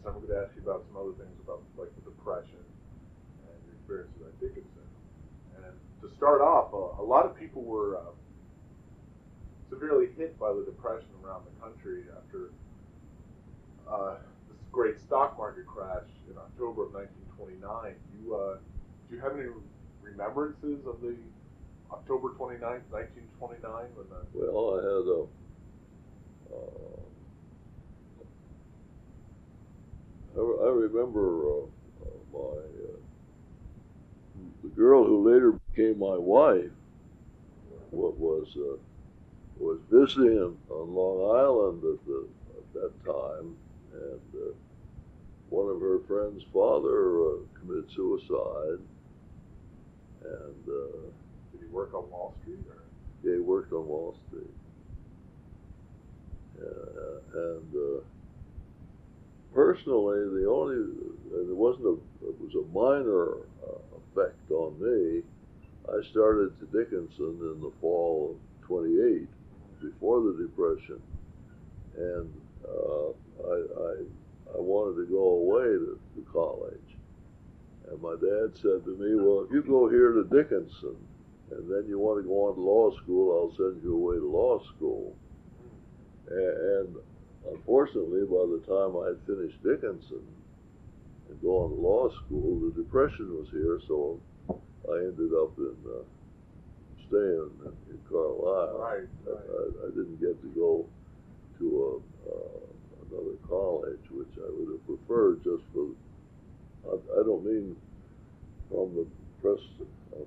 time, we're going to ask you about some other things about like the Depression and your experiences at Dickinson. And to start off, a lot of people were severely hit by the Depression around the country after this great stock market crash in October of 1929. Do you have any remembrances of the October 29th, 1929? When the Well, I had I remember the girl who later became my wife was visiting on Long Island at that time, and one of her friends' father committed suicide, and did he work on Wall Street? Or? Yeah, he worked on Wall Street, and personally, it was a minor effect on me. I started to Dickinson in the fall of '28, before the Depression, and I wanted to go away to college. And my dad said to me, well, if you go here to Dickinson, and then you want to go on to law school, I'll send you away to law school. And unfortunately, by the time I had finished Dickinson and go on to law school, the Depression was here, so I ended up staying in Carlisle. Right. I didn't get to go to another college, which I would have preferred just for, I don't mean from the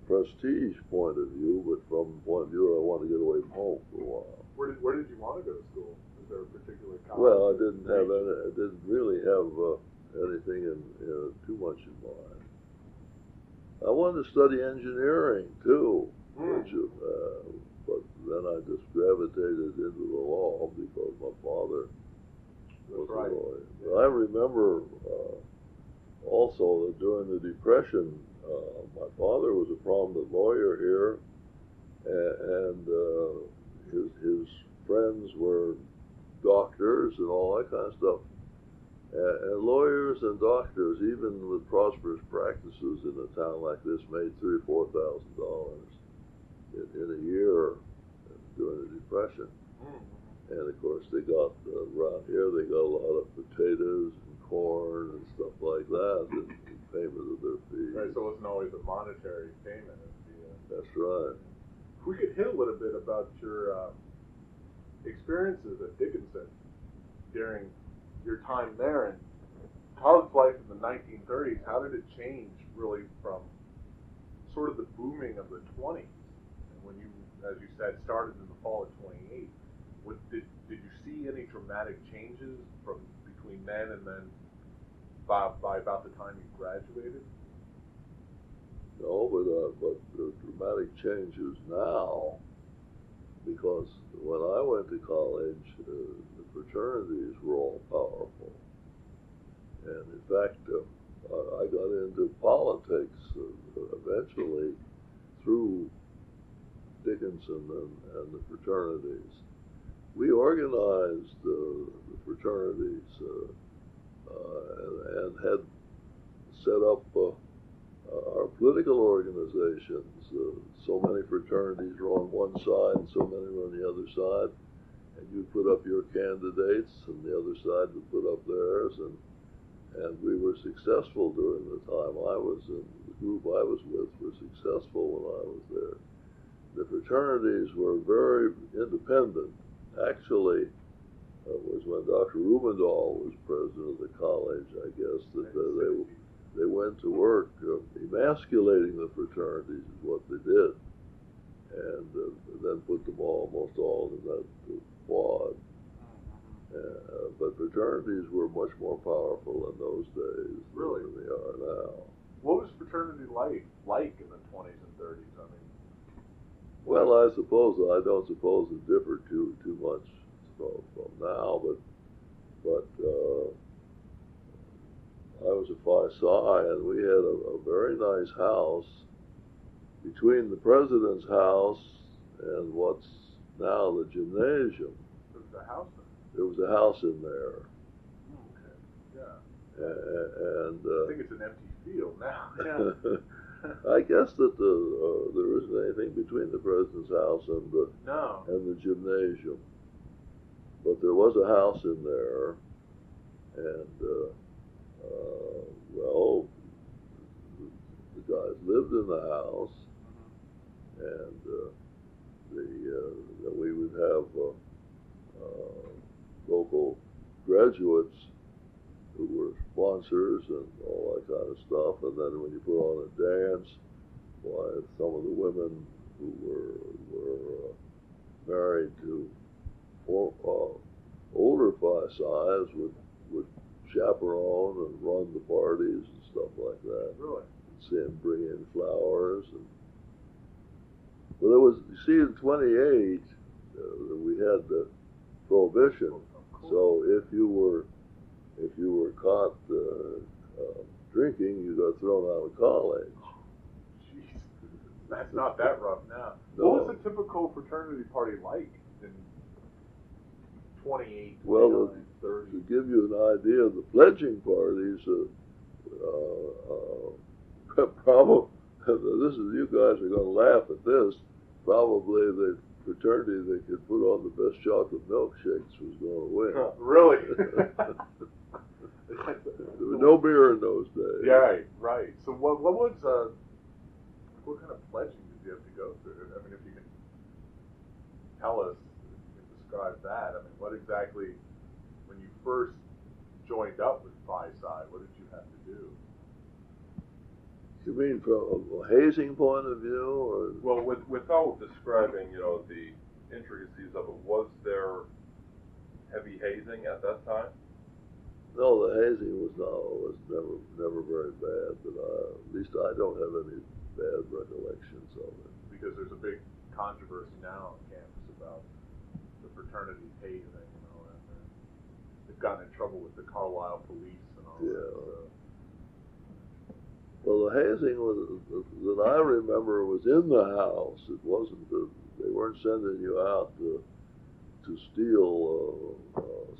prestige point of view, but from the point of view I want to get away from home for a while. Where did you want to go to school? Is there a particular college? Well, I didn't really have anything too much in mind. I wanted to study engineering too, but then I just gravitated into the law because my father was a lawyer. But I remember also that during the Depression, my father was a prominent lawyer here, and his friends were doctors and all that kind of stuff. And lawyers and doctors, even with prosperous practices in a town like this, made $3,000 or $4,000 in a year during the Depression. And of course, they got around here. They got a lot of potatoes and corn and stuff like that in payment of their fees. Right. So it wasn't always a monetary payment. That's right. If we could hit a little bit about your experiences at Dickinson during your time there and college life in the 1930s, how did it change really from sort of the booming of the 20s? And when you, as you said, started in the fall of 28, did you see any dramatic changes from between then and then by about the time you graduated? No, but the dramatic changes now, because when I went to college, the fraternities were all powerful. And in fact, I got into politics eventually through Dickinson and the fraternities. We organized the fraternities and had set up our political organizations. So many fraternities were on one side and so many were on the other side. And you put up your candidates and the other side would put up theirs. And we were successful during the time I was in. The group I was with were successful when I was there. The fraternities were very independent. Actually, it was when Dr. Rubendahl was president of the college, I guess, that they went to work emasculating the fraternities is what they did, and then put them almost all in that quad. But fraternities were much more powerful in those days than they are now. What was fraternity like in the 20s and 30s? I mean, well, I don't suppose it differed too much from now, but I was at Phi Psi, and we had a very nice house between the president's house and what's now the gymnasium. There was a house in there. There was a house in there. Okay. Yeah. And I think it's an empty field now. Yeah. I guess that there isn't anything between the president's house and the gymnasium, but there was a house in there, and well, the guys lived in the house, and then we would have local graduates who were sponsors and all that kind of stuff. And then when you put on a dance, why, some of the women who were married to older size would chaperone and run the parties and stuff like that. Really? See him bring in flowers. And well, it was, you see, in 28 we had the prohibition. So if you were caught drinking, you got thrown out of college. Jeez, that's not that rough now. No. What was a typical fraternity party like in 28, 29, Well, 30? to give you an idea, the pledging parties, probably, this is, you guys are going to laugh at this, probably the fraternity that could put on the best chocolate milkshakes was going to win. Really? There was no beer in those days. Yeah, right. So what kind of pledging did you have to go through? I mean, if you can tell us, describe that. I mean, what exactly, when you first joined up with Phi Psi, what did you have to do? You mean from a hazing point of view, or? Well, without describing, the intricacies of it, was there heavy hazing at that time? No, the hazing was never very bad, but at least I don't have any bad recollections of it. Because there's a big controversy now on campus about the fraternity hazing, and they've gotten in trouble with the Carlisle police and all that. So. Well, the hazing that I remember was in the house. It wasn't they weren't sending you out to steal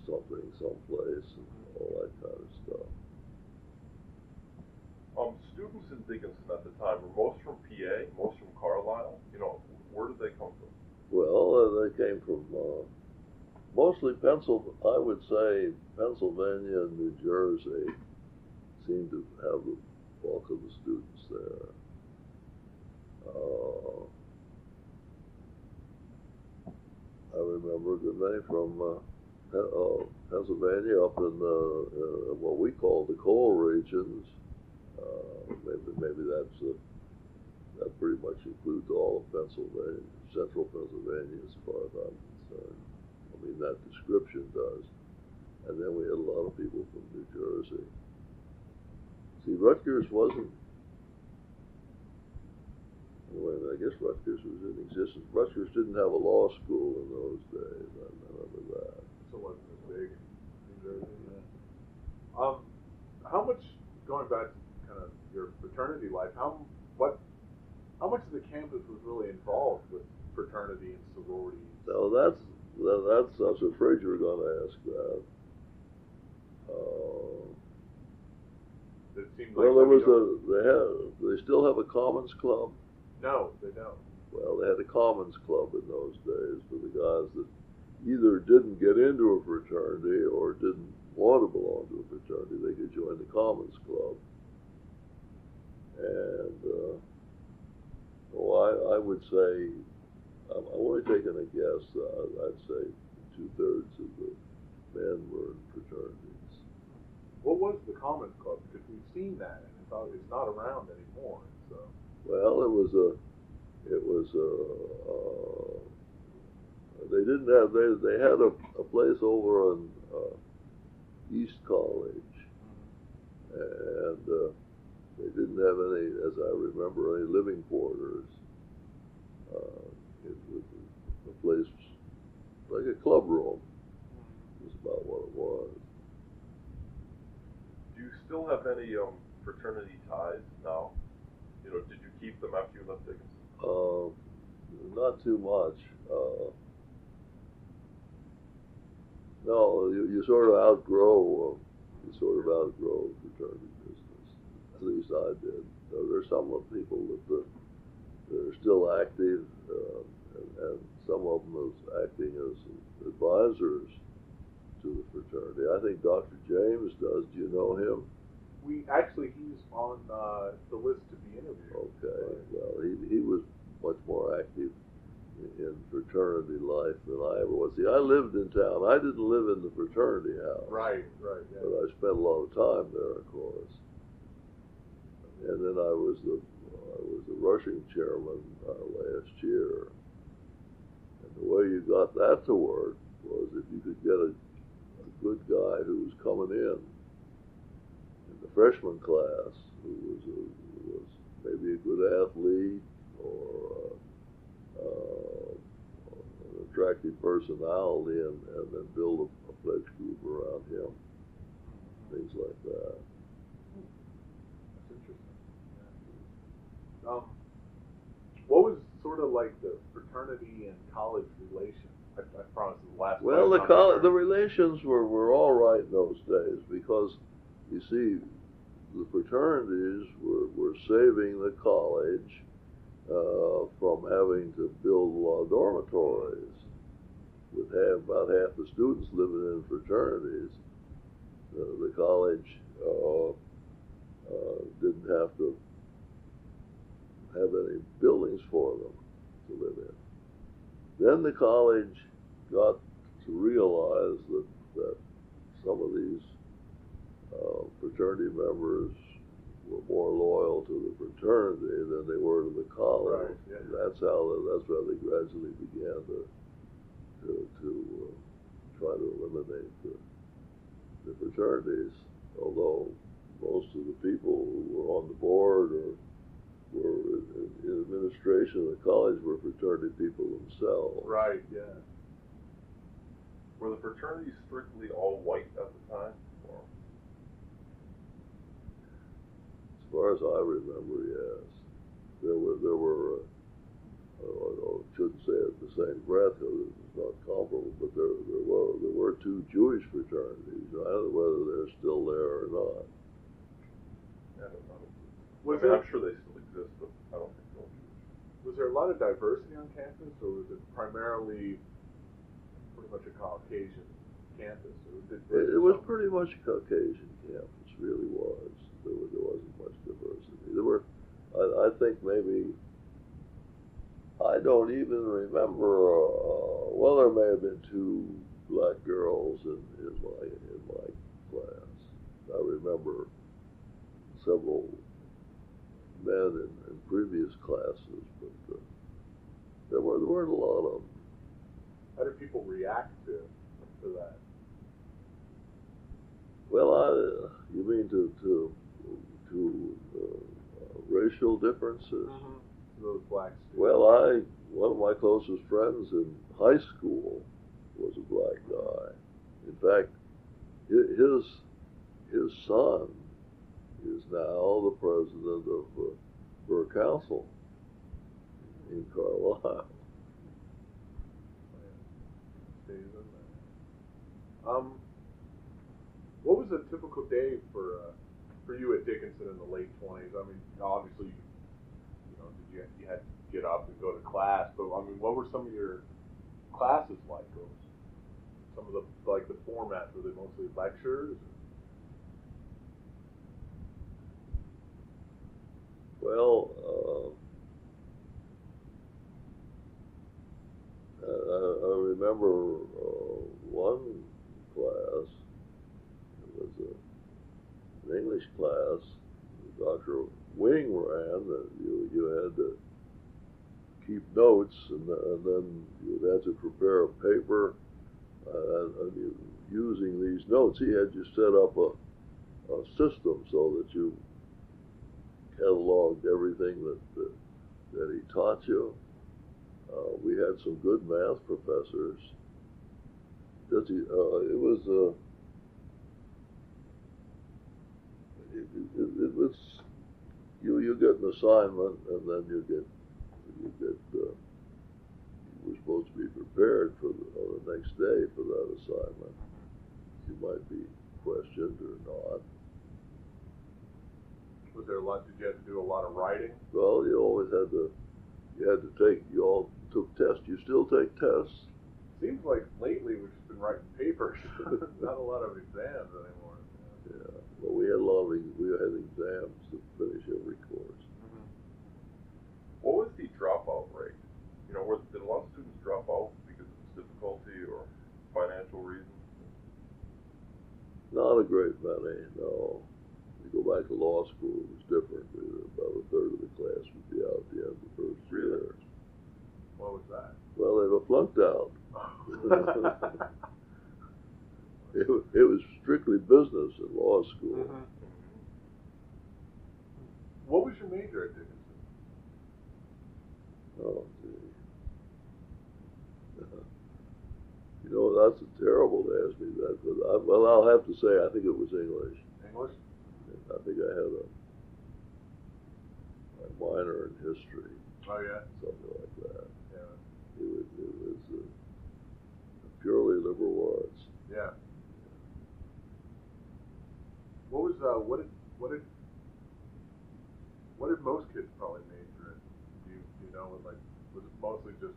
something someplace and all that kind of stuff. Students in Dickinson at the time were most from PA, most from Carlisle. Where did they come from? Well, they came from mostly I would say Pennsylvania and New Jersey seemed to have the bulk of the students there. I remember a good many from Pennsylvania up in what we call the coal regions. Maybe that pretty much includes all of Pennsylvania, central Pennsylvania, as far as I'm concerned. I mean, that description does. And then we had a lot of people from New Jersey. See, Rutgers wasn't. Well, I guess Rutgers was in existence. Rutgers didn't have a law school in those days. I remember that. So it wasn't as big in New Jersey. Yeah. How much, going back to kind of your fraternity life, how much of the campus was really involved with fraternity and sorority? So that's I was afraid you were going to ask that. It seemed Well, like they still have a Commons Club. No, they don't. Well, they had a Commons Club in those days for the guys that either didn't get into a fraternity or didn't want to belong to a fraternity. They could join the Commons Club. And I would say, I'm only taking a guess, I'd say 2/3 of the men were in fraternities. What was the Commons Club? Because we've seen that, and it's not around anymore. So. Well, they didn't have, they had a place over on East College, and they didn't have any, as I remember, any living quarters. It was a place like a club room. Was about what it was. Do you still have any fraternity ties now? Did you keep them after you left Dickinson? Not too much. No, you sort of outgrow You sort of outgrow the fraternity business. At least I did. There's some of people that are still active, and some of them is acting as advisors to the fraternity. I think Dr. James does. Do you know him? He's on the list to be interviewed. Okay. Well, he was much more active in fraternity life than I ever was. See, I lived in town. I didn't live in the fraternity house. Right, yeah. But I spent a lot of time there, of course. And then I was the rushing chairman last year. And the way you got that to work was if you could get a good guy who was coming in the freshman class, who was maybe a good athlete or an attractive personality, and then build a pledge group around him, things like that. That's interesting. Yeah. What was sort of like the fraternity and college relation? I promise this is the last. Well, the relations were all right in those days because, you see, the fraternities were saving the college from having to build a lot of dormitories. With about half the students living in fraternities, the college didn't have to have any buildings for them to live in. Then the college got to realize that some of these fraternity members were more loyal to the fraternity than they were to the college. Right, yeah. And that's how they gradually began to try to eliminate the fraternities. Although most of the people who were on the board or were in administration of the college were fraternity people themselves. Right, yeah. Were the fraternities strictly all white at the time? Or? As far as I remember, yes. There were I shouldn't say it in the same breath because it's not comparable, but there were two Jewish fraternities. I don't know whether they're still there or not. I don't know. I'm sure they still exist, but I don't think they're Jewish. Was there a lot of diversity on campus, or was it primarily pretty much a Caucasian campus? It was pretty much a Caucasian campus, really was. There wasn't much diversity. There were, I think maybe, I don't even remember. Well, there may have been two black girls in my class. I remember several men in previous classes, but there weren't a lot of them. How did people react to that? Well, you mean to racial differences? Mm-hmm. Those black students. Well, one of my closest friends in high school was a black guy. In fact, his son is now the president of Borough Council in Carlisle. What was a typical day for you at Dickinson in the late 20s? I mean, obviously, you had to get up and go to class, but I mean, what were some of your classes like? Or some of the formats, were they mostly lectures? Well, I remember one class. It was an English class. Dr. Wing ran. You had to keep notes, and then you had to prepare a paper. And using these notes, he had you set up a system so that you cataloged everything that he taught you. We had some good math professors. It was you get an assignment, and then you were supposed to be prepared for the next day for that assignment. You might be questioned or not. Was there a lot? Did you have to do a lot of writing? Well, you had to take. You all took tests. You still take tests. Seems like lately we've just been writing papers, not a lot of exams anymore. Yeah. Well, we had exams to finish every course. Mm-hmm. What was the dropout rate? You know, did a lot of students drop out because of difficulty or financial reasons? Not a great many, no. You go back to law school, it was different. About a third of the class would be out at the end of the first year. What was that? Well, they were flunked out. It was strictly business in law school. Mm-hmm. What was your major at Dickinson? Oh, gee. You know, that's terrible to ask me that, but well, I'll have to say I think it was English. English? I think I had a minor in history. Oh yeah. Something like that. Yeah. It was purely liberal arts. Yeah. What was what did most kids probably major in? Do you know? Like, was it mostly just?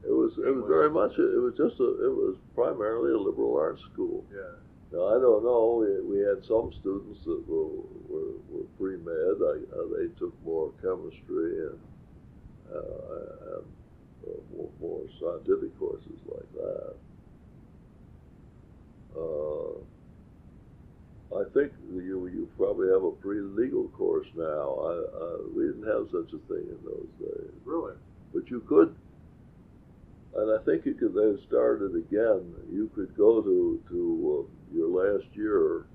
It was very much. It was primarily a liberal arts school. Yeah. Now I don't know. We had some students that were pre-med. They took more chemistry and more scientific courses like that. I think you probably have a pre-legal course now. We didn't have such a thing in those days. Really? But you could, and I think you could. They've started again. You could go to your last year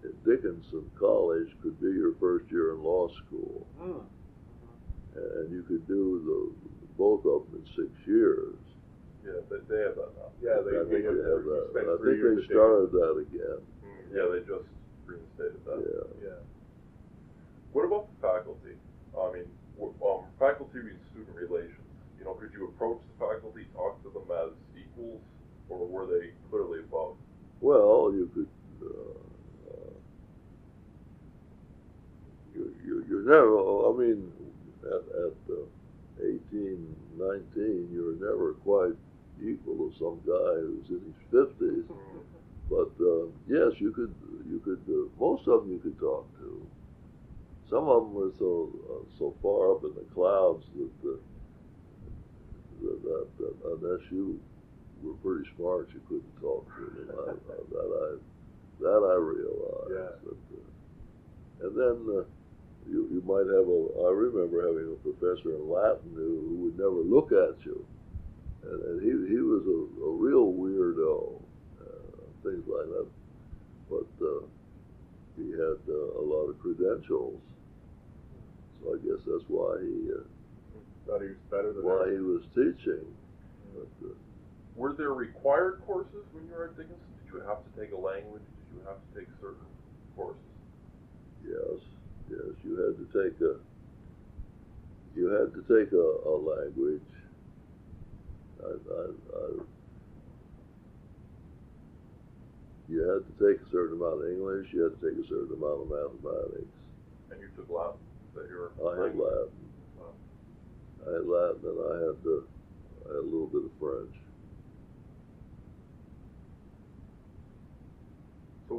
at Dickinson College could be your first year in law school, and you could do both of them in 6 years. Yeah, they have that now. Yeah, I think they have that. I think years they started that again. Yeah, they just reinstated that. Yeah. Yeah. What about the faculty? I mean, faculty means student relations. You know, could you approach the faculty, talk to them as equals, or were they clearly above? Well, you could. You never. I mean, at 18, 19, you were never quite equal to some guy who's in his 50s. But yes, you could. Most of them you could talk to. Some of them were so far up in the clouds that unless you were pretty smart, you couldn't talk to them. That I realized. Yeah. And then you might have I remember having a professor in Latin who would never look at you, and he was a real weirdo, things like that. But he had a lot of credentials, so I guess that's why he thought he was better than why he was teaching. But, were there required courses when you were at Dickinson? Did you have to take a language? Did you have to take certain courses? yes, you had to take a language. You had to take a certain amount of English. You had to take a certain amount of mathematics. And you took Latin? That your I had Latin. Wow. I had Latin, and I had a little bit of French. So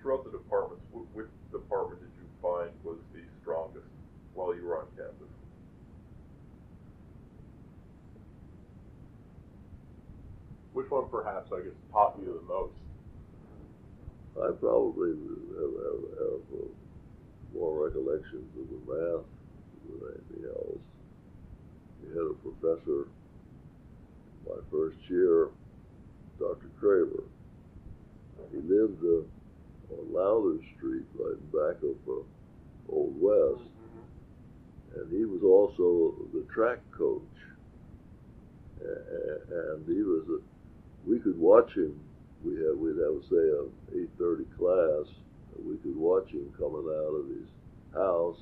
throughout the departments, which department did you find was the strongest while you were on campus? Which one, perhaps, I guess, taught you the most? I probably have more recollections of the math than anything else. We had a professor my first year, Dr. Craver. He lived on Lowther Street, right in back of Old West, and he was also the track coach. And he was we could watch him. We'd have say a 8:30 class. We could watch him coming out of his house,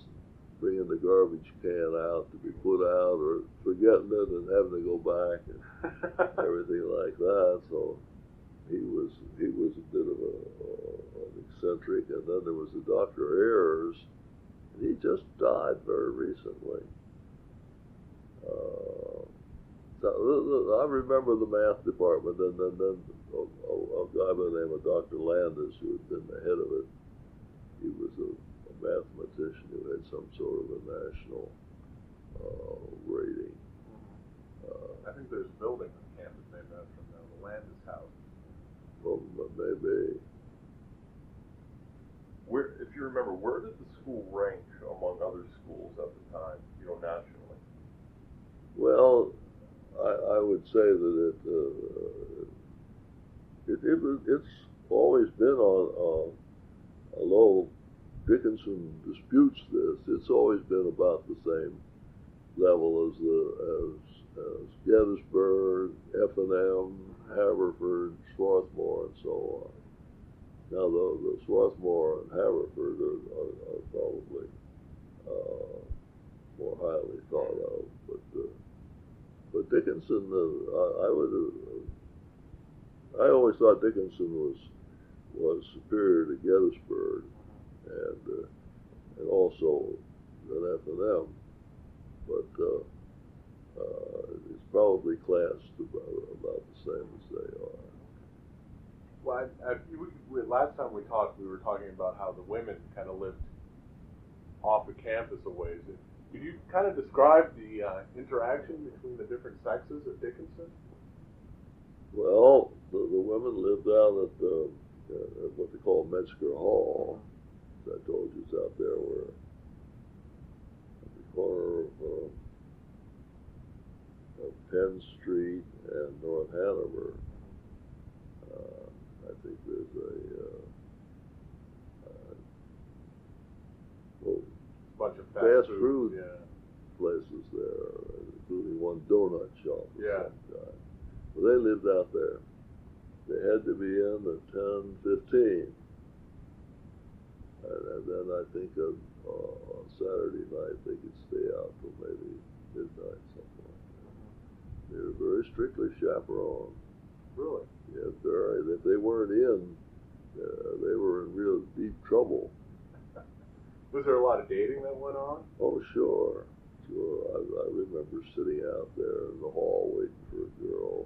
bringing the garbage can out to be put out, or forgetting it and having to go back and everything like that. So he was a bit of an eccentric, and then there was a Dr. Ayers, and he just died very recently. I remember the math department, and then a guy by the name of Dr. Landis, who had been the head of it. He was a mathematician who had some sort of a national rating. I think there's a building on campus named after him now, the Landis House. Well, maybe. Where, if you remember, where did the school rank among other schools at the time, nationally? Well, I would say that it's always been on, although Dickinson disputes this, it's always been about the same level as Gettysburg, F&M, Haverford, Swarthmore, and so on. Now, the Swarthmore and Haverford are probably more highly thought of, but Dickinson, I always thought Dickinson was superior to Gettysburg, and also than F&M, but it's probably classed about the same as they are. Well, last time we talked, we were talking about how the women kind of lived off the campus a ways. Could you kind of describe the interaction between the different sexes at Dickinson? Well, the women lived out at what they call Metzger Hall. As I told you, it's out there where at the corner of Penn Street and North Hanover. I think there's a bunch of fast food yeah. places there, including one donut shop of Yeah. some kind. Well, they lived out there. They had to be in at 10:15. And then I think on Saturday night they could stay out till maybe midnight, something like that. They were very strictly chaperoned. Really? Yes, if they weren't in, they were in real deep trouble. Was there a lot of dating that went on? Oh, sure. I remember sitting out there in the hall waiting for a girl.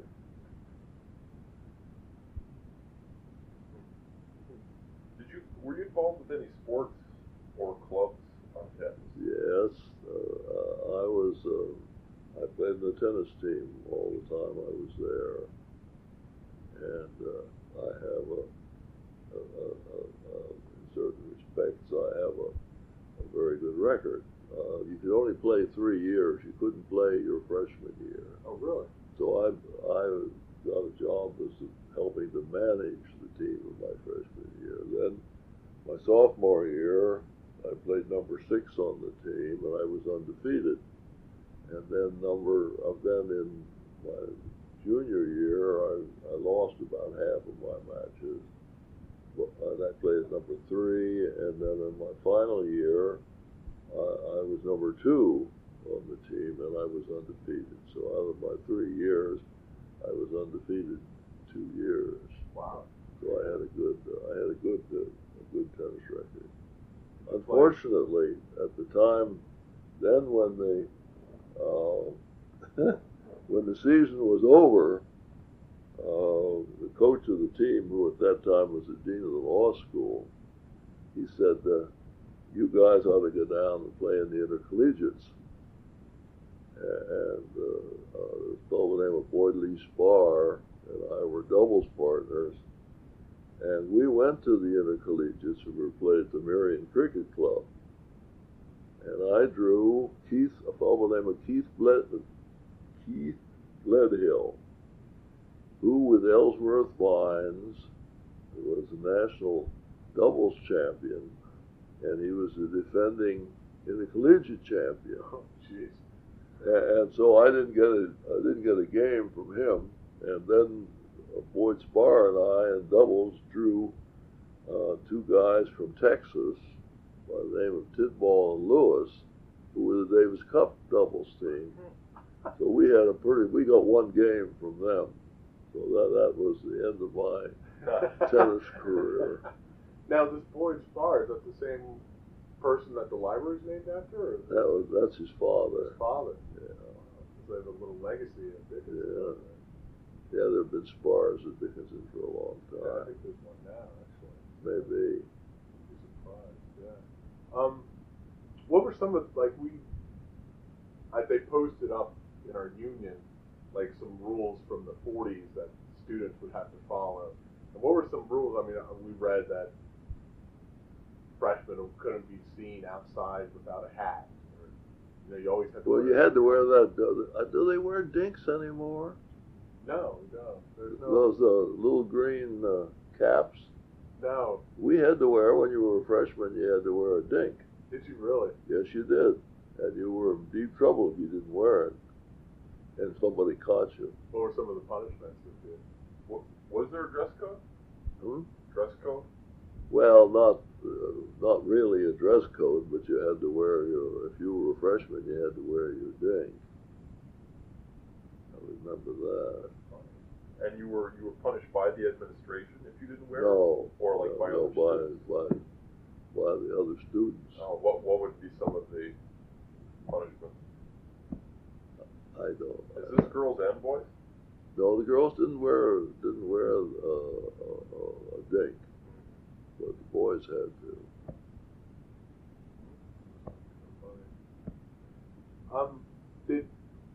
Were you involved with any sports or clubs on campus? Yes, I played in the tennis team all the time I was there, and I have in certain respects, I have a very good record. You could only play 3 years. You couldn't play your freshman year. Oh, really? So I got a job as helping to manage the team in my freshman year. Then my sophomore year, I played number 6 on the team, and I was undefeated. And then in my junior year, I lost about half of my matches. And I played number 3, and then in my final year, I was number 2 on the team, and I was undefeated. So out of my 3 years, I was undefeated 2 years. Wow. So I had a good tennis record. Unfortunately, at the time, then when the season was over, the coach of the team, who at that time was the dean of the law school, he said, "You guys ought to go down and play in the intercollegiates." And this fellow named Boyd Lee Spar and I were doubles partners. And we went to the intercollegiates and we played at the Marion Cricket Club. And I drew a fellow named Keith Gledhill, who with Ellsworth Vines was a national doubles champion, and he was the defending intercollegiate champion. Oh, jeez. And so I didn't get a game from him. And then Boyd Spar and I in doubles drew 2 guys from Texas by the name of Tidball and Lewis, who were the Davis Cup doubles team. So we got 1 game from them. So that was the end of my tennis career. Now, this Boyd Spar, is that the same person that the library's named after? Or That's his father. his father. Yeah. So they have a little legacy of Dickinson. Yeah. Yeah, there have been Spars at Dickinson for a long Yeah, I time. think there's one now, actually. Maybe. I'd be surprised, yeah. What were some of, like, they posted up in our union, like, some rules from the 40s that students would have to follow. And what were some rules? I mean, we read that freshmen couldn't be seen outside without a hat. Or, you always had to Well, wear you had to wear that. Do they wear dinks anymore? No, there's no. Those little green caps. No. We had to wear, when you were a freshman, you had to wear a dink. Did you really? Yes, you did. And you were in deep trouble if you didn't wear it. And somebody caught you. What were some of the punishments that did? Was there a dress code? Dress code? Well, not really a dress code, but you had to wear if you were a freshman, you had to wear your dink. I remember that. And you were punished by the administration if you didn't wear it? No. Or like by no, other students? by the other students. What would be some of the punishments? I don't. Is this girls and boys? No, the girls didn't wear a dink, but the boys had to.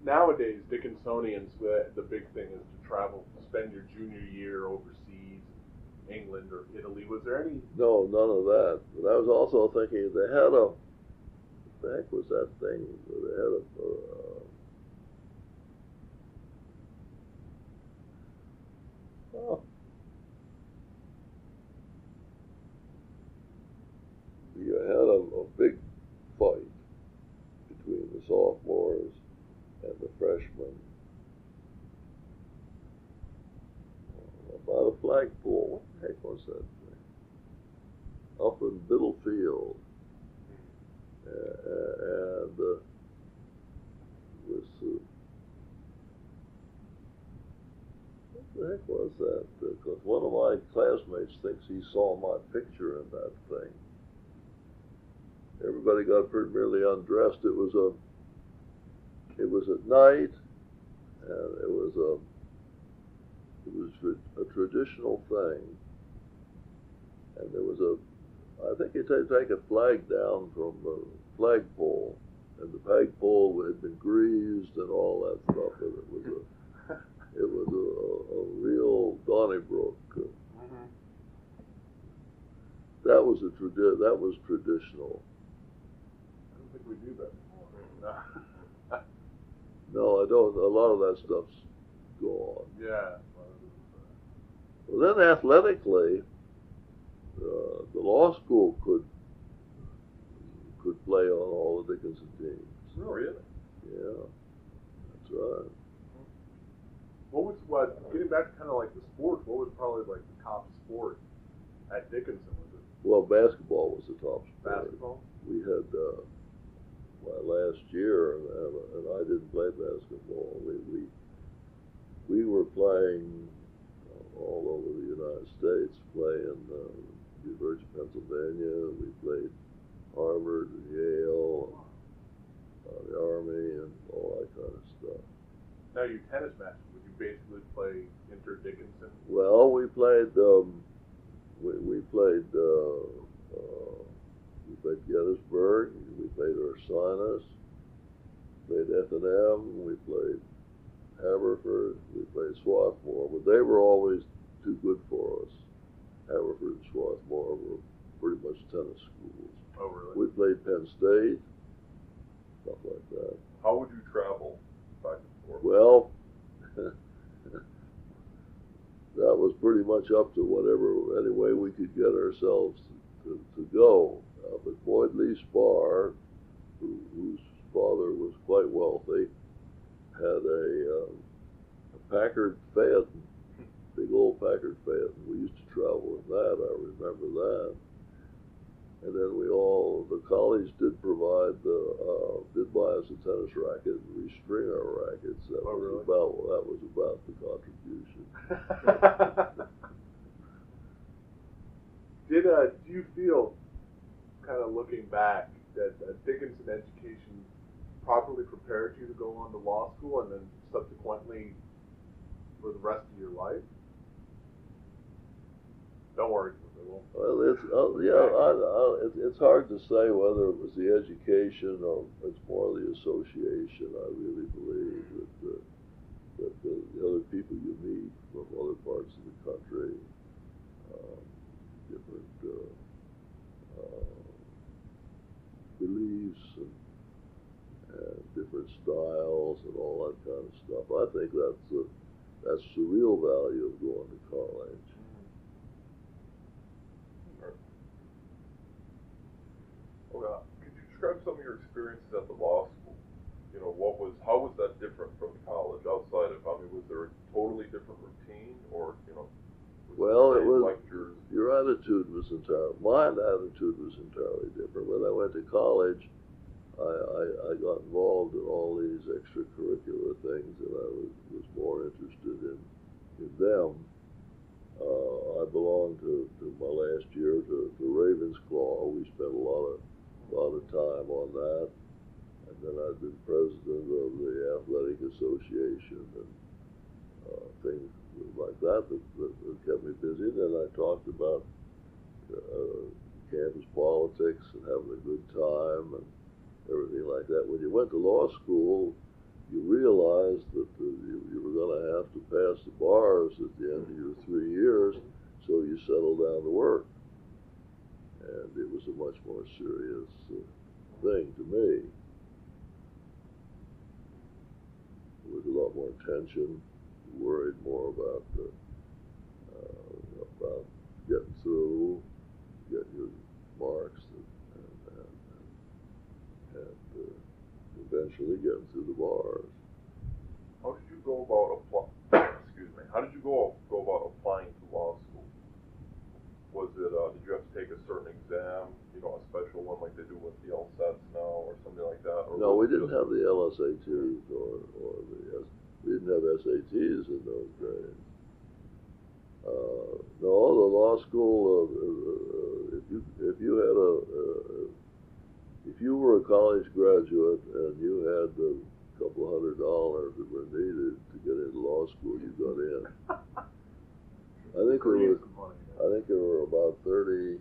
Nowadays, Dickinsonians, the big thing is to travel, spend your junior year overseas, England or Italy. Was there any? No, none of that. But I was also thinking they had what the heck was that thing? They had you had a big fight between the sophomores and the freshmen about a flagpole. What the heck was that thing? Up in Biddlefield. And was what the heck was that? Because one of my classmates thinks he saw my picture in that thing. Everybody got pretty nearly undressed. It was at night, and it was a traditional thing. And there was I think you take a flag down from the flagpole, and the flagpole had been greased and all that stuff, and it was a real Donnybrook. Mm-hmm. That was traditional. I don't think we do that anymore. No, I don't. A lot of that stuff's gone. Yeah. Well, then athletically, the law school could play on all the Dickinson teams. Really? Yeah, that's right. Getting back to kind of like the sports, what was probably like the top sport at Dickinson? Was it Well, basketball was the top sport. basketball? We had my last year, and I didn't play basketball. We were playing all over the United States, playing University of Pennsylvania. We played Harvard and Yale, the Army, and all that kind of stuff. Now, your tennis matches, would you basically play inter-Dickinson? Well, we played Gettysburg, we played Ursinus, played F&M, we played Haverford, we played Swarthmore, but they were always too good for us. Haverford and Swarthmore were pretty much tennis schools. Oh, really? We played Penn State, stuff like that. How would you travel back and forth? Well, that was pretty much up to any way we could get ourselves to go. But Boyd Lee Spar, whose father was quite wealthy, had a Packard Phaeton, big old Packard Phaeton. We used to travel in that, I remember that. And then we all the college did provide did buy us a tennis racket and restring our rackets. That Oh, was really? about the contribution. Do you feel, kind of looking back, that a Dickinson education properly prepared you to go on to law school and then subsequently for the rest of your life? Don't worry. Well, it's hard to say whether it was the education or it's more the association. I really believe that the other people you meet from other parts of the country, different beliefs and different styles and all that kind of stuff. I think that's the real value of going to college. Could you describe some of your experiences at the law school? You know, how was that different from the college outside of, was there a totally different routine or, Well, it was lectures? Your attitude was my attitude was entirely different. When I went to college, I got involved in all these extracurricular things, and I was more interested in them. I belonged to my last year to Ravensclaw. We spent a lot of time on that, and then I've been president of the Athletic Association and things like that kept me busy. Then I talked about campus politics and having a good time and everything like that. When you went to law school, you realized that you were going to have to pass the bars at the end of your 3 years, so you settled down to work. And it was a much more serious thing to me. There was a lot more tension. You worried more about getting through, getting your marks, and eventually getting through the bars. How did you go about How did you go about applying to law school? Was it did you have to take a certain exam, a special one like they do with the LSATs now, or something like that? Or no, we didn't have the LSATs we didn't have SATs in those days. No, the law school. If you were a college graduate and you had the couple $100 that were needed to get into law school, you got in. I think there were about 35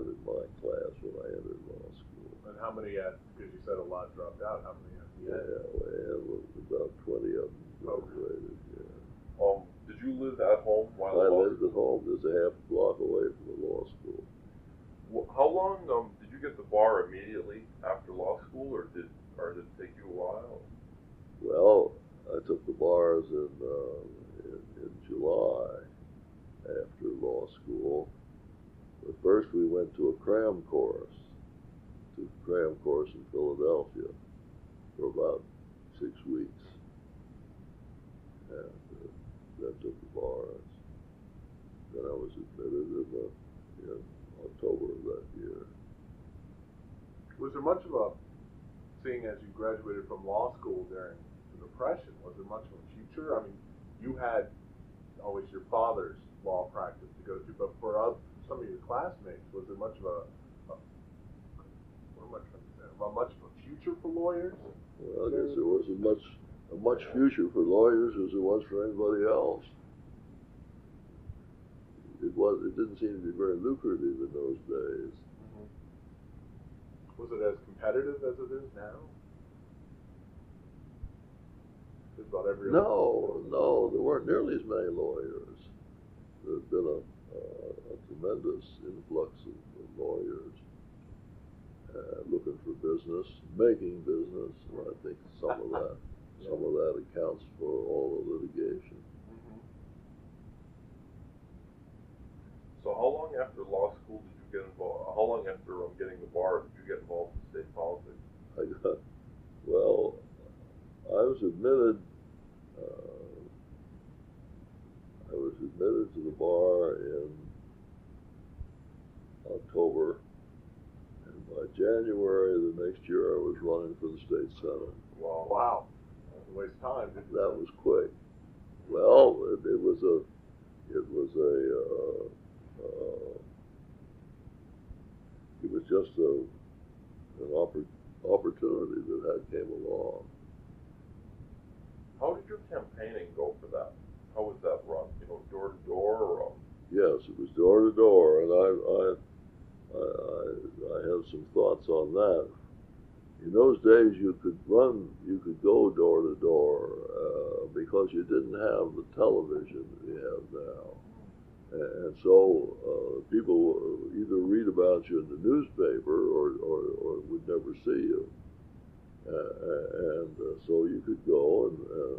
in my class when I entered law school. And how many because you said a lot dropped out, how many had you had? Yeah, we had about 20 of them graduated, yeah. Did you live at home while I lived at home. There's a half block away from the law school. How long did you get the bar immediately after law school, or did it take you a while? Well, I took the bars in July after law school. But first we went to a cram course in Philadelphia for about 6 weeks, and then took the bars. Then I was admitted in October of that year. Was there much of a, seeing as you graduated from law school during the Depression, was there much of a future? I mean, you had always your father's law practice to go to, but for some of your classmates, was there much of much of a future for lawyers? Well, I guess there wasn't much future for lawyers as there was for anybody else. It didn't seem to be very lucrative in those days. Mm-hmm. Was it as competitive as it is now? Just about every No, there weren't nearly as many lawyers. There's been a tremendous influx of lawyers looking for business, making business, and I think some of that accounts for all the litigation. So how long after law school did you get involved? How long after getting the bar did you get involved in state politics? I was admitted to the bar in January of the next year, I was running for the state senate. Wow. Wow. That was a waste of time. That was quick. Well, it was just an opportunity that came along. How did your campaigning go for that? How was that run? You know, door to door, or? Yes, it was door to door, and I have some thoughts on that. In those days, you could go door to door because you didn't have the television that you have now. And so people either read about you in the newspaper or would never see you. So you could go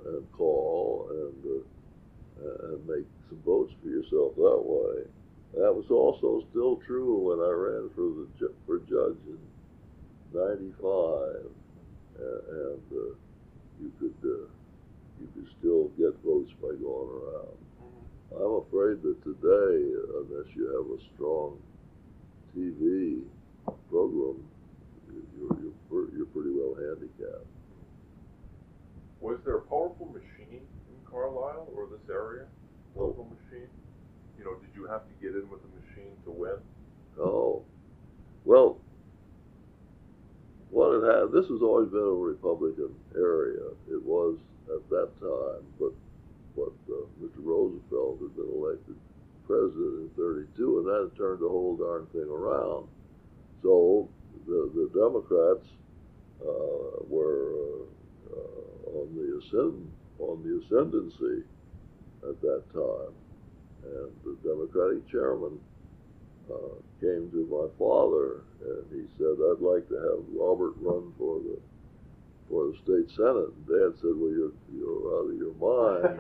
and call and make some votes for yourself that way. That was also still true when I ran for judge in '95, and you could still get votes by going around. I'm afraid that today, unless you have a strong TV program, you're pretty well handicapped. Was there a powerful machine in Carlisle or this area? Local machine? You know, did you have to get in with a machine to win? Oh, well, this has always been a Republican area. It was at that time, but Mr. Roosevelt had been elected president in '32, and that turned the whole darn thing around. So the Democrats were on the ascendancy at that time, and the Democratic chairman came to my father and he said, "I'd like to have Robert run for the state senate." And Dad said, "Well, you're out of your mind."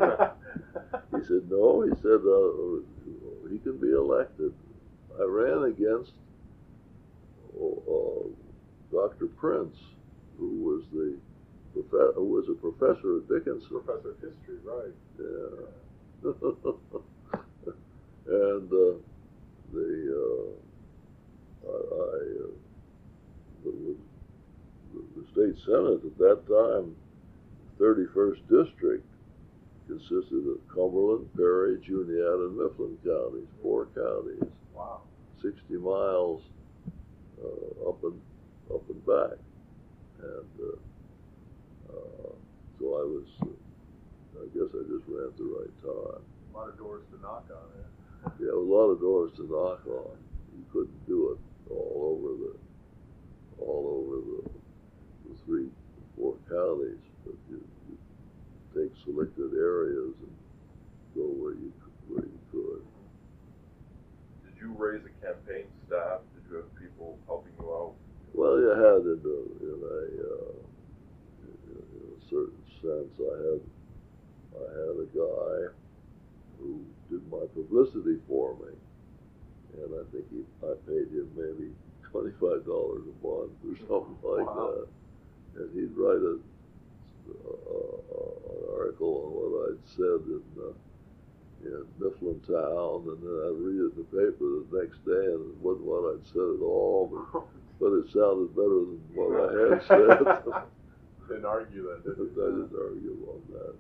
He said, "No," he said, "he can be elected." I ran against Dr. Prince, who was a professor at Dickinson. Professor of history, right? Yeah. And the state senate at that time, 31st district, consisted of Cumberland, Perry, Juniata, and Mifflin counties, 4 counties. Wow. 60 miles up and back, and so I guess I just ran at the right time. A lot of doors to knock on it. Yeah, a lot of doors to knock on. You couldn't do it all over the 3, 4 counties, but you take selected areas and go where you could. Did you raise a campaign staff? Did you have people helping you out? Well, you had in a certain sense. I had a guy who did my publicity for me, and I think I paid him maybe $25 a month or something like that, and he'd write an article on what I'd said in Mifflin Town, and then I'd read it in the paper the next day, and it wasn't what I'd said at all, but it sounded better than what I had said. Didn't argue that, did you? I didn't argue on that.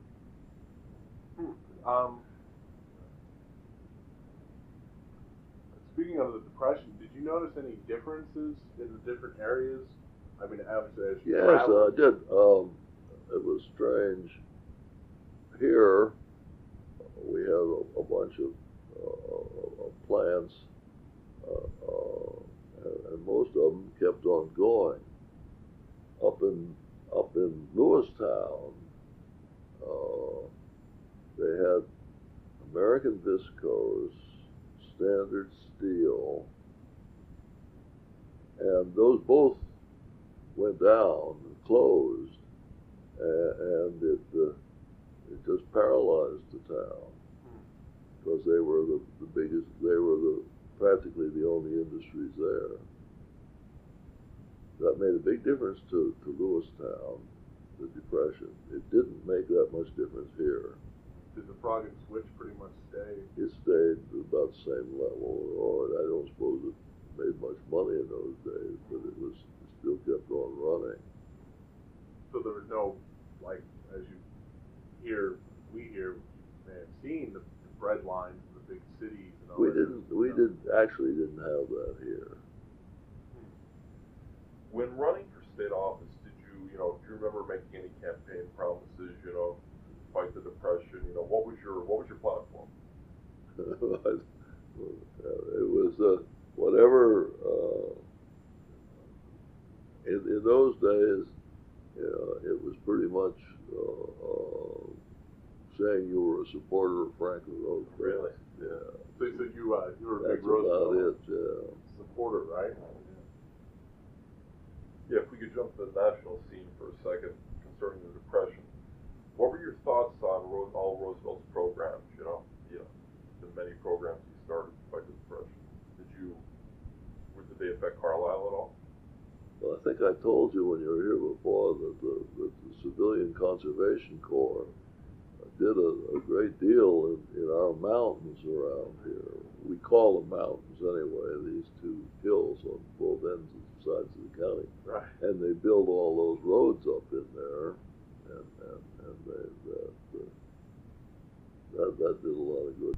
Speaking of the Depression, did you notice any differences in the different areas? I mean, obviously, as you Yes, traveled. I did. It was strange. Here, we have a bunch of plants, and most of them kept on going. Up in Lewistown, they had American Viscose, Standard Steel, and those both went down and closed, and it just paralyzed the town because they were the biggest. They were practically the only industries there. That made a big difference to Lewistown, the Depression. It didn't make that much difference here. Did the frog and switch pretty much stay? It stayed about the same level, or I don't suppose it made much money in those days, but it actually didn't have that here. When running for state office, did you, do you remember making any campaign promises, fight the depression, what was your platform? It was whatever, in those days, it was pretty much saying you were a supporter of Franklin Roosevelt. Really? Yeah. So you said you were a big That's Roosevelt about it, yeah. supporter, right? Yeah, if we could jump to the national scene for a second concerning the Depression, what were your thoughts on all Roosevelt's programs? The many programs he started to fight the Depression. Did they affect Carlisle at all? Well, I think I told you when you were here before that the Civilian Conservation Corps did a great deal in our mountains around here. We call them mountains anyway, these two hills on both ends of the sides of the county. Right. And they built all those roads up in there, and that did a lot of good.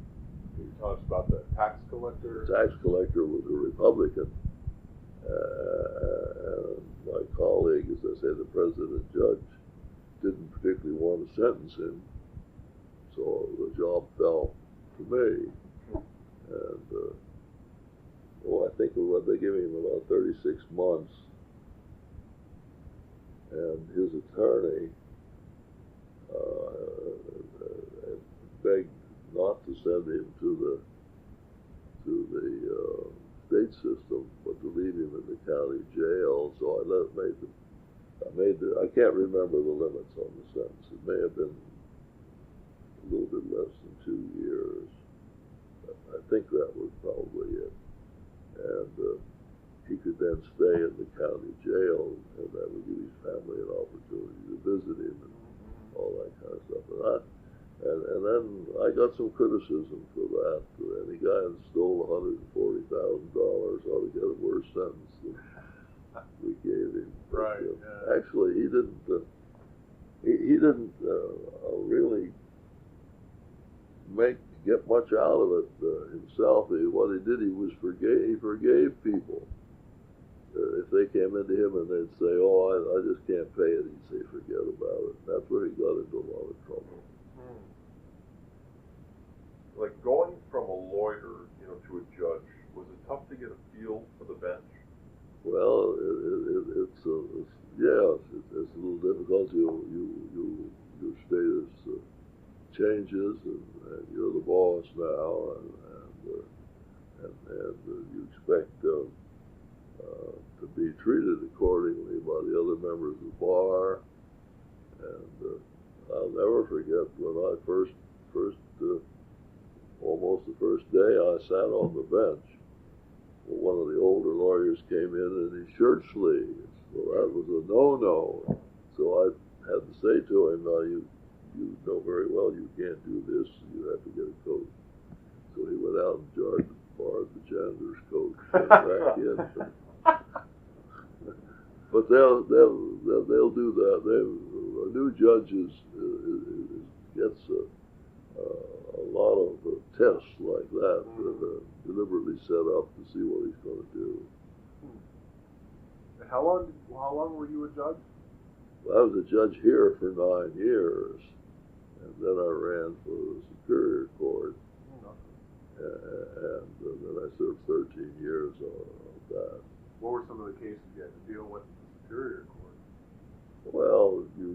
Can you tell us about the tax collector? The tax collector was a Republican. And my colleague, as I say, the president judge, didn't particularly want to sentence him, so the job fell to me. And I think they gave him about 36 months, and his attorney begged not to send him to the state system, but to leave him in the county jail. So I I can't remember the limits on the sentence. It may have been a little bit less than 2 years. I think that was probably it. And he could then stay in the county jail, and that would give his family an opportunity to visit him and all that kind of stuff. And then I got some criticism for that. Any guy that stole $140,000 ought to get a worse sentence than we gave him. Right. Yeah. Actually, he didn't. He didn't really get much out of it himself. What he did, he forgave people. If they came into him and they'd say, "Oh, I just can't pay it," he'd say, "Forget about it." That's where he got into a lot of trouble. Like going from a lawyer, to a judge, was it tough to get a feel for the bench? Well, it's a little difficult. Your status changes, and you're the boss now, and you expect to be treated accordingly by the other members of the bar. And I'll never forget when I first almost the first day I sat on the bench. Well, one of the older lawyers came in in his shirt sleeves. Well, that was a no-no. So I had to say to him, "Now you know very well you can't do this. You have to get a coat." So he went out and borrowed the janitor's coat, and back in. But they'll do that. A new judge gets a lot of tests like that deliberately set up to see what he's going to do. And how long were you a judge? Well, I was a judge here for 9 years, and then I ran for the Superior Court, and then I served 13 years on that. What were some of the cases you had to deal with in the Superior Court? Well, you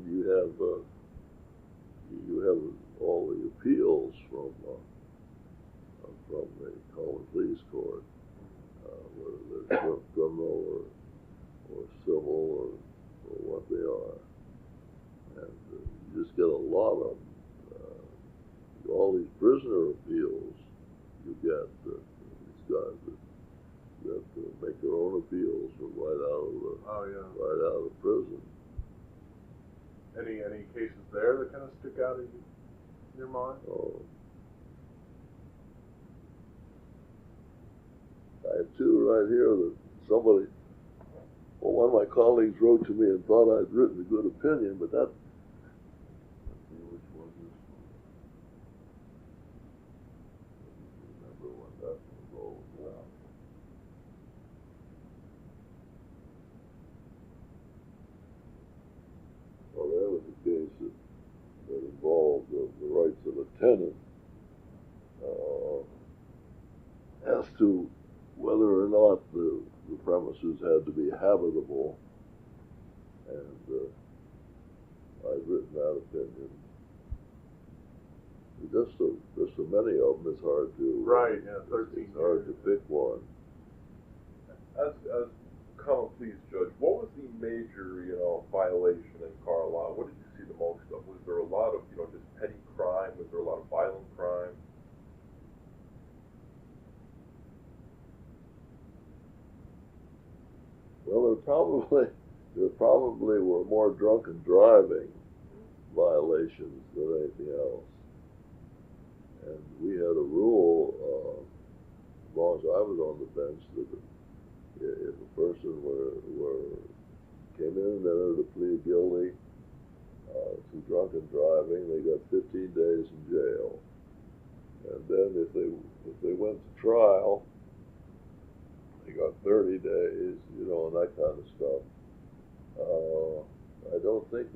have all the appeals from the Cumberland Police Court, whether they're criminal or civil or what they are, and you just get a lot of them. All these prisoner appeals, you get these guys that make their own appeals from right out of prison. Any cases there that kind of stick out in your mind? Oh. I have two right here that one of my colleagues wrote to me and thought I'd written a good opinion, but let's see which one this was. I don't remember when that was rolled out. tenant as to whether or not the premises had to be habitable, and I've written that opinion. Just so many of them, it's hard to 13 It's hard to pick one. As common pleas judge, what was the major, violation in Carlisle? What did you see the most of? Was there a lot of, just petty crime? Was there a lot of violent crime? Well, there probably were more drunken driving violations than anything else. And we had a rule, as long as I was on the bench, that if a person came in and entered a plea guilty to drunken driving, they got 15 days in jail. And then if they went to trial, they got 30 days, and that kind of stuff. I don't think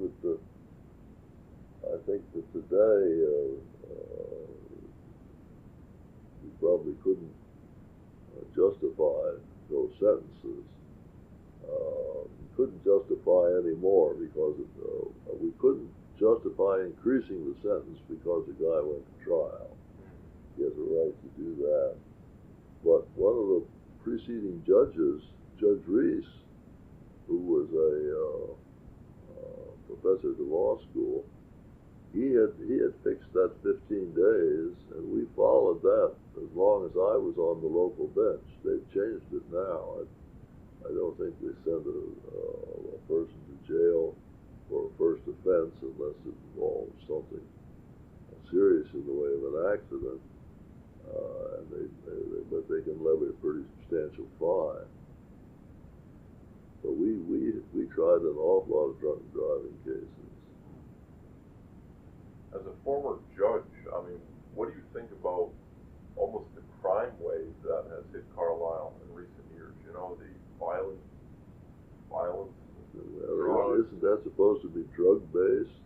I think that today we probably couldn't justify those sentences. We couldn't justify any more because we couldn't justify increasing the sentence because the guy went to trial. He has a right to do that. But one of the preceding judges, Judge Reese, who was a professor at the law school, he had fixed that 15 days, and we followed that as long as I was on the local bench. They've changed it now. I don't think they send a person to jail for a first offense unless it involves something serious in the way of an accident, but they can levy a pretty substantial fine. But we tried an awful lot of drunken driving cases. As a former judge, what do you think about almost the crime wave that has hit Carlisle in recent years? The violence. Well, isn't that supposed to be drug-based?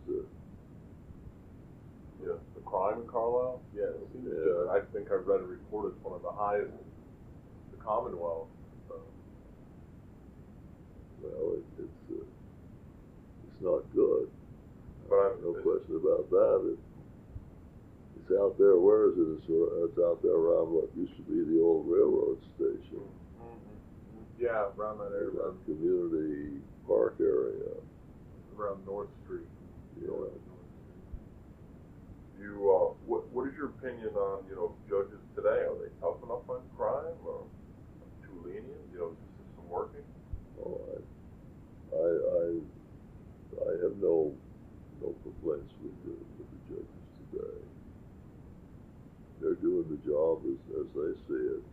Yeah, the crime in Carlisle? Yeah, it seems to. I think I've read a report it's one of the highest in the Commonwealth. Well, it's not good. But No question about that. It's out there. Where is it? It's out there around what used to be the old railroad station. Mm-hmm. Yeah, around that area. Around Community Park area. Around North Street. Yeah. What is your opinion on, judges today? Are they tough enough on crime, or too lenient? Is the system working? Oh, I have no complaints with the judges today. They're doing the job as they see it.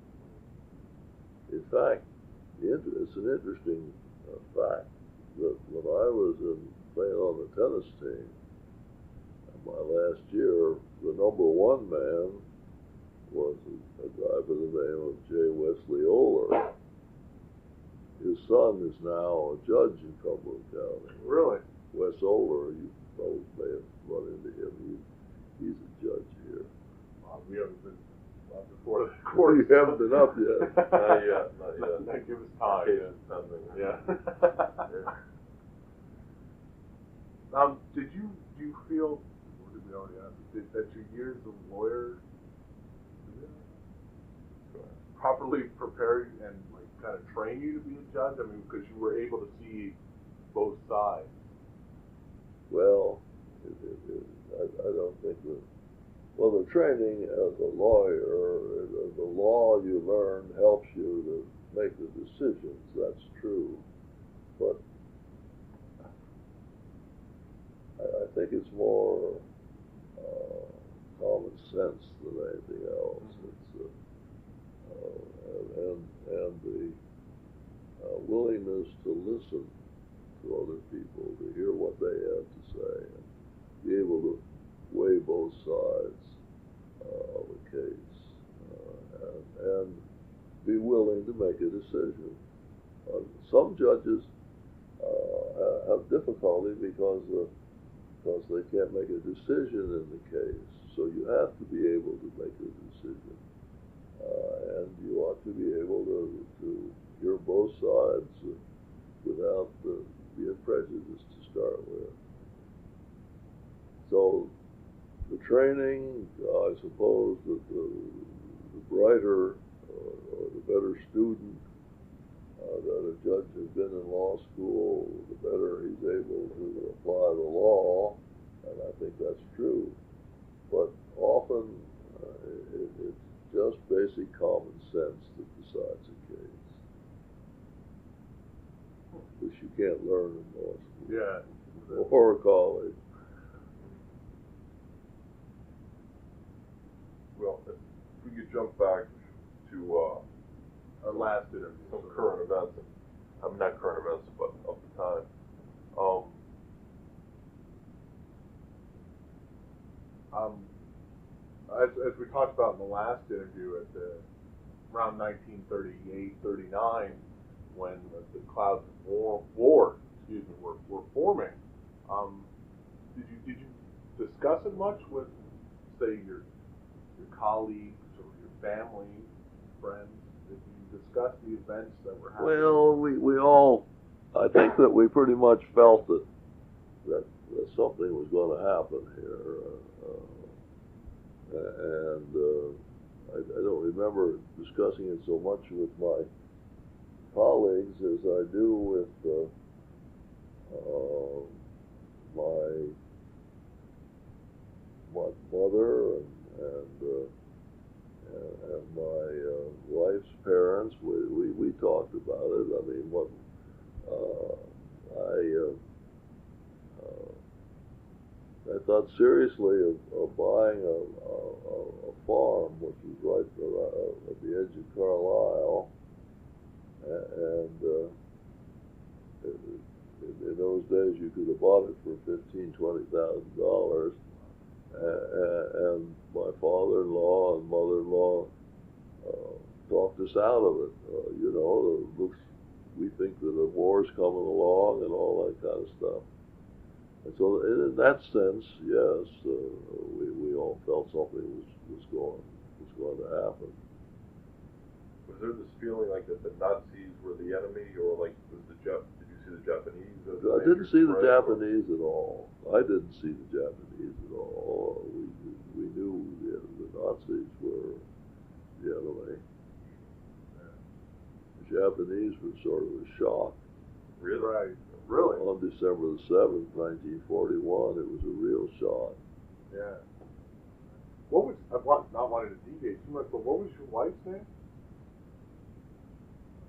In fact, it's an interesting fact that when I was playing on the tennis team, my last year, the number one man was a guy by the name of J. Wesley Oler. His son is now a judge in Cumberland County. Really? Wes Oler, you both may have run into him. He's a judge here. We haven't been before the court. You haven't been up yet. Not yet. Give us time. Case is pending. Yeah. Do you feel, or did we already ask, that your years as a lawyer properly prepare you and kind of train you to be a judge? Because you were able to see both sides. Well, I don't think the training as a lawyer, the law you learn helps you to make the decisions. That's true, but I think it's more common sense than anything else. And the willingness to listen to other people, to hear what they have to say, and be able to weigh both sides of a case, and be willing to make a decision. Some judges have difficulty because they can't make a decision in the case. So you have to be able to make a decision, and you ought to be able to hear both sides without being prejudiced to start with. So the training, I suppose that the brighter or the better student that a judge has been in law school, the better he's able to apply the law, and I think that's true. But often it's just basic common sense that decides a case, which you can't learn in law school. Yeah. Or college. Well, if we could jump back to Our last interview. some current events, not current events, but of the time. As we talked about in the last interview, at around 1938, 39, when the clouds of war were forming, did you discuss it much with, say, your colleagues or your family, friends? Did you discuss the events that were happening? Well, we all, I think that we pretty much felt that something was going to happen here. I don't remember discussing it so much with my colleagues as I do with my mother and my wife's parents. We talked about it. I mean, I thought seriously of buying a farm, which was right at the edge of Carlisle, and in those days you could have bought it for $15,000-$20,000, and my father-in-law and mother-in-law talked us out of it. We think that a war's coming along and all that kind of stuff. And so, in that sense, yes, we all felt something was going to happen. Was there this feeling like that the Nazis were the enemy, or like did you see the Japanese? I didn't see the Japanese at all. I didn't see the Japanese at all. We knew the Nazis were the enemy. The Japanese were sort of a shock. Really? Right. Really? On December the 7th, 1941, it was a real shock. Yeah. What was, not wanting to deviate too much, but what was your wife's name?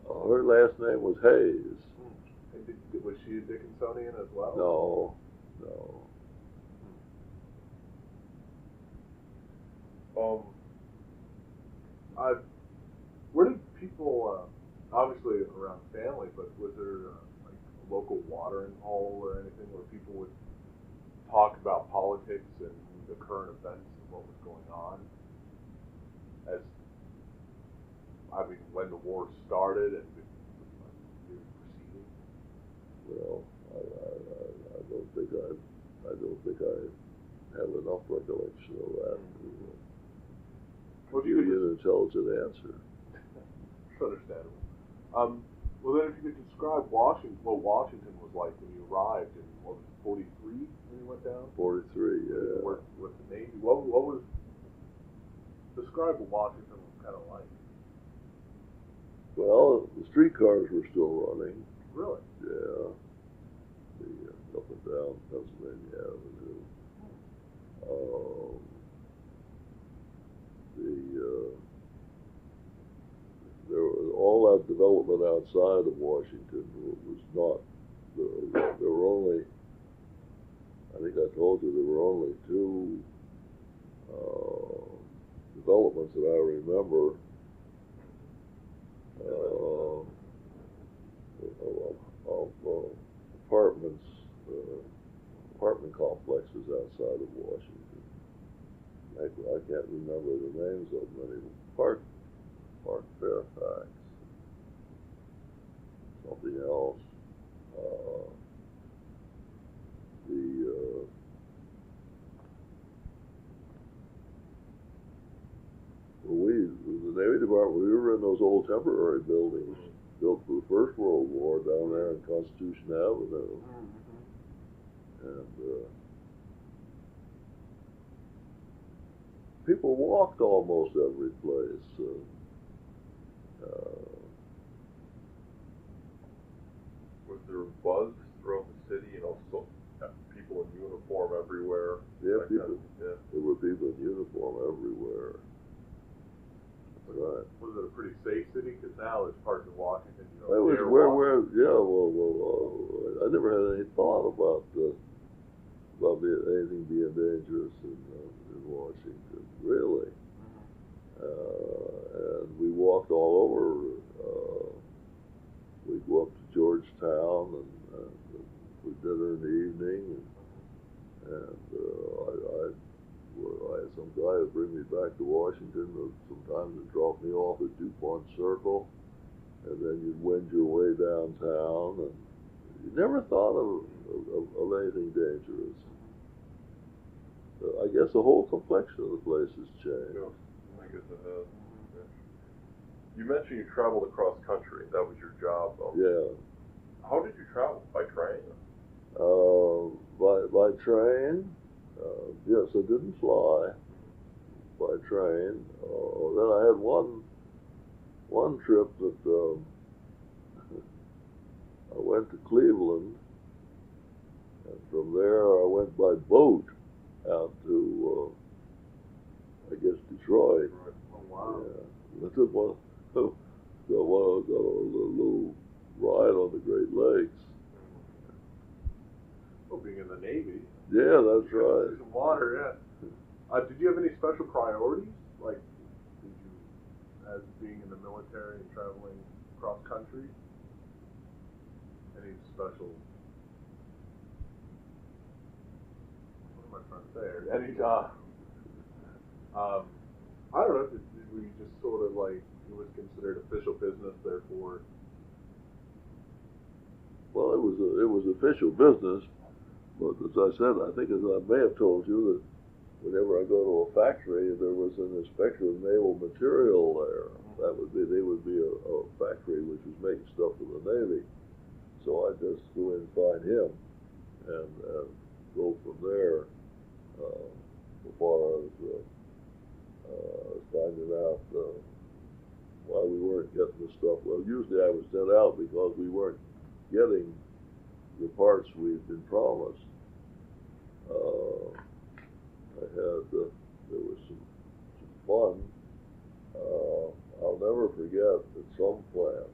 Her last name was Hayes. And was she a Dickinsonian as well? No. Where did people, obviously around family, but was there like a local watering hole or anything where people would talk about politics and the current events and what was going on? When the war started and proceeding? Well, I don't think I have enough recollection of that. Well, Give you an intelligent answer. It's understandable. Well, then, if you could describe what Washington was like when you arrived in, what was it, 43 when you went down? 43, yeah. With the Navy. What was, describe what Washington was kind of like. Well, the streetcars were still running. Really? Yeah. Up and down Pennsylvania Avenue. There was all that development outside of Washington was not. There were only, I think I told you, there were only two developments that I remember of apartments, apartment complexes outside of Washington. I can't remember the names of them anymore. Park Fairfax, something else. We were in those old temporary buildings built for the First World War down there on Constitution Avenue. And people walked almost every place. Was there buzz throughout the city? You know, so people in uniform everywhere. Yeah, like people. Yeah. There were people in uniform everywhere. Right. Was it a pretty safe city? Because now it's parts of Washington, you know. That was yeah. I never had any thought about anything being dangerous in Washington, really. And we walked all over. We'd go up to Georgetown and for dinner in the evening, and I had some guy would bring me back to Washington. Sometimes he'd drop me off at DuPont Circle, and then you'd wend your way downtown, and you never thought of anything dangerous. I guess the whole complexion of the place has changed. Yeah, I guess it has. Yeah. You mentioned you traveled across country. That was your job, though. Yeah. How did you travel? By train? By train. Yes, I didn't fly. By train. Then I had one trip that I went to Cleveland, and from there I went by boat out to I guess Detroit. Oh wow! Yeah. I took one. Got a little ride on the Great Lakes. Well, being in the Navy. Yeah, that's right. Some water, yeah. Did you have any special priorities? Like, did you, as being in the military and traveling cross country, any special? What am I trying to say? Any I don't know. Were you just sort of like it was considered official business, therefore? Well, it was official business, but as I said, I think as I may have told you that whenever I go to a factory, there was an inspector of naval material there. They would be a factory which was making stuff for the Navy. So I just go in and find him and go from there. As far as finding out why we weren't getting the stuff. Well, usually I was sent out because we weren't getting the parts we'd been promised. There was some fun. I'll never forget at some plant,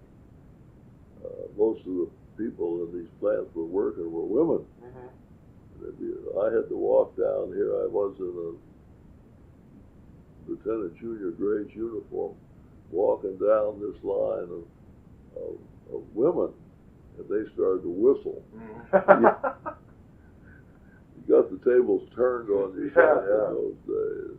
most of the people in these plants were women. I had to walk down here. I was in a lieutenant junior grade uniform, walking down this line of women, and they started to whistle. You got the tables turned on you in those days.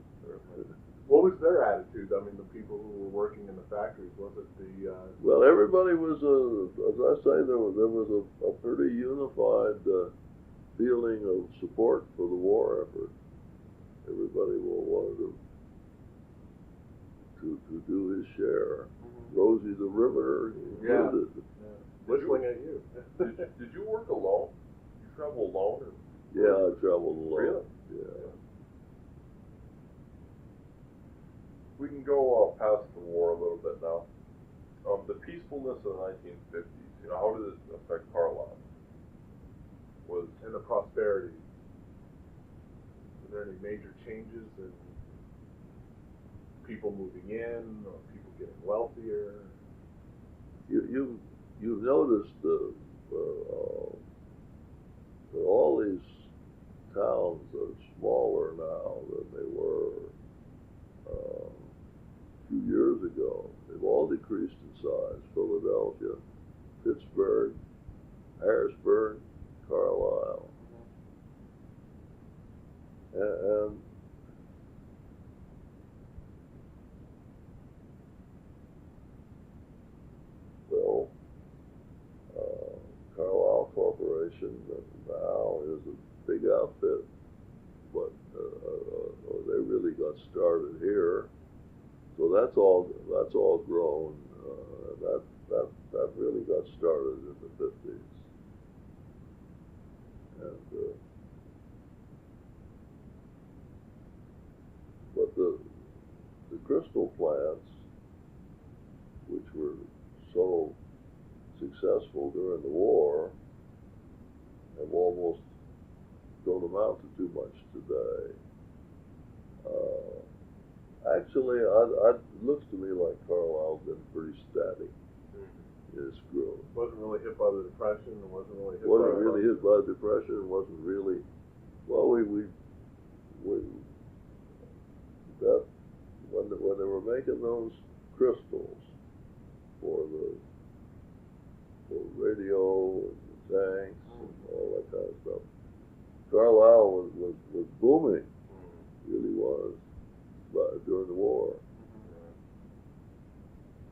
What was their attitude? I mean, the people who were working in the factories, was it the? Well, everybody was, as I say, there was a pretty unified feeling of support for the war effort. Everybody wanted to do his share. Rosie the Riveter included. Whistling at you. Did you work alone? You travel alone? Yeah, I traveled alone. Really? Yeah. We can go past the war a little bit now. The peacefulness of the 1950s, you know, how did it affect Carolyn? And the prosperity. Were there any major changes in people moving in or people getting wealthier? You've noticed that all these towns are smaller now than they were a few years ago. They've all decreased in size. Philadelphia, Pittsburgh, Harrisburg, Carlisle. And well, Carlisle Corporation now is a big outfit, but they really got started here. So that's all grown. That really got started in the 50s. And but the crystal plants, which were so successful during the war, have almost don't amount to too much today. Actually, it looks to me like Carlisle's been pretty static in its growth. Wasn't really hit by the Depression, and wasn't really hit by the Depression. Wasn't really. Well, that when they were making those crystals for radio and the tanks and all that kind of stuff, Carlisle was booming. Really was. But during the war.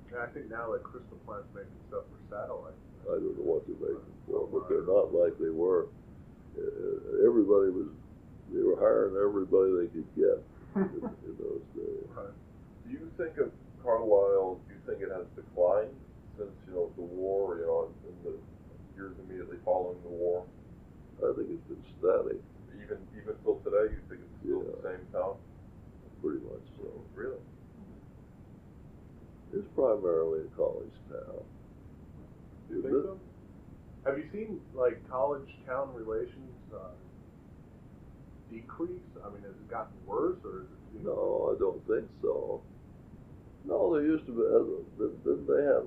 Yeah, I think now that crystal plants making stuff for satellites. I don't know what they're making for, but they're not like they were. They were hiring everybody they could get in those days. Right. Do you think of Carlisle, do you think it has declined since, the war, in the years immediately following the war? I think it's been static. Even till today, you think it's still the same town? Pretty much so. Really? It's primarily a college town. Do you think so? Have you seen, college-town relations decrease? I mean, has it gotten worse, or is it... No, I don't think so. No, there used to be... Didn't they have...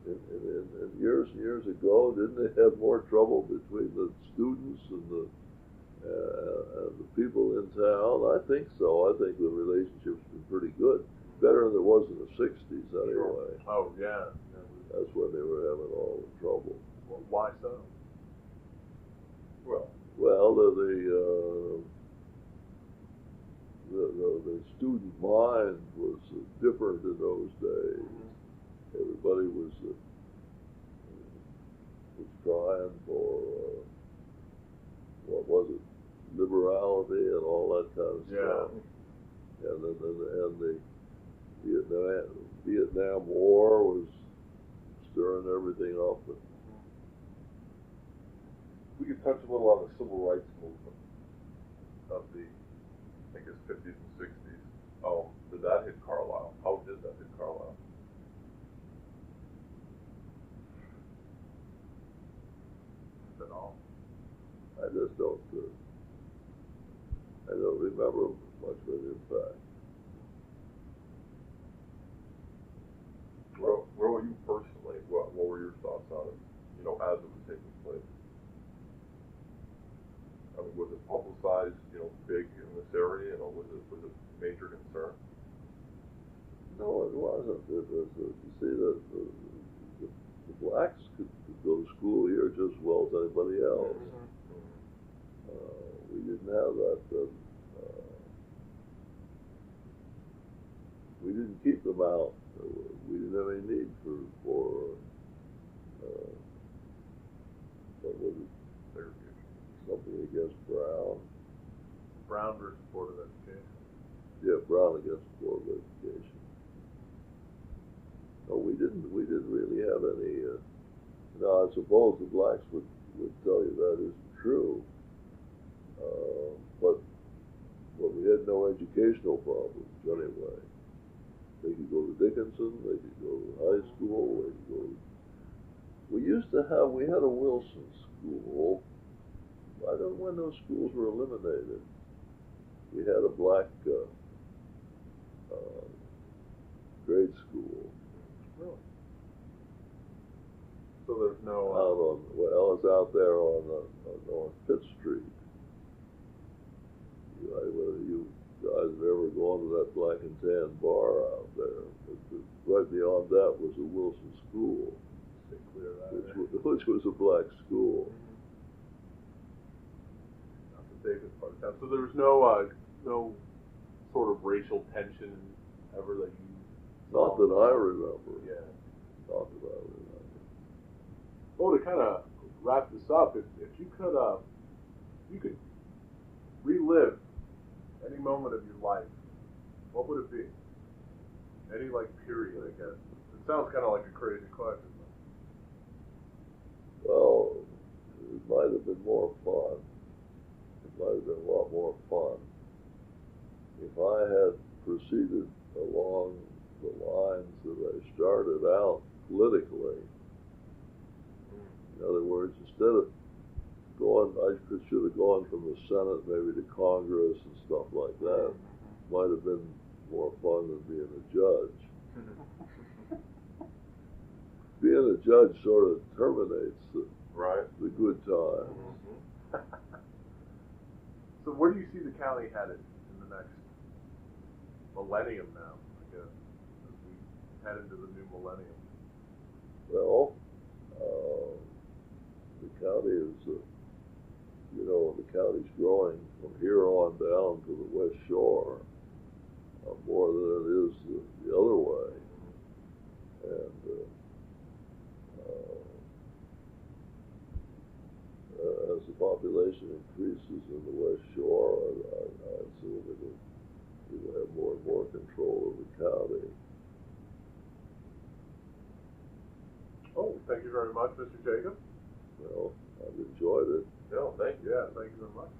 in years and years ago, didn't they have more trouble between the students and the people in town? I think so. I think the relationship's been pretty good. Better than it was in the 60s, anyway. Oh, yeah. That's when they were having all the trouble. Well, why so? Well, the student mind was different in those days. Everybody was trying for what was it? Liberality and all that kind of stuff. And the Vietnam War was stirring everything up. We could touch a little on the civil rights movement of the, I guess, 50s and 60s. Did that hit Carlisle? How did that hit Carlisle? At all? I just don't. I don't remember much of an impact. Where were you personally? What were your thoughts on it? As it was taking place. I mean, was it publicized? Big in this area? Was it a major concern? No, it wasn't. It was. You see, the blacks could go to school here just as well as anybody else. We didn't have that. We didn't keep them out. We didn't have any need for what was it? Something against Brown. Brown versus Board of Education. Yeah, Brown against the Board of Education. No, we didn't really have any. Now, I suppose the blacks would tell you that isn't true. But we had no educational problems anyway. They could go to Dickinson, they could go to high school, they could go to... We had a Wilson school. I don't know when those schools were eliminated. We had a black grade school. Really? So there's no... it's out there on Pitt Street. Whether you guys have ever gone to that Black and Tan bar out there. Right beyond that was a Wilson School, which was a black school. Not the safest part of town. So there was no sort of racial tension ever that you... Not that I remember. Yeah. Not that I remember. Well, to kind of wrap this up, if you could relive any moment of your life, what would it be? Any like period, I guess. It sounds kind of like a crazy question. Well, it might have been more fun. It might have been a lot more fun if I had proceeded along the lines that I started out politically. In other words, instead of going, I should have gone from the Senate maybe to Congress and stuff like that. Might have been more fun than being a judge. Being a judge sort of terminates the good times. So where do you see the county headed in the next millennium now, I guess, as we head into the new millennium? Well, the county is, the county's growing from here on down to the West Shore more than it is the other way. And as the population increases in the West Shore, I assume it will have more and more control of the county. Oh, thank you very much, Mr. Jacob. Well, I've enjoyed it. No, thank you. Yeah, thank you very much.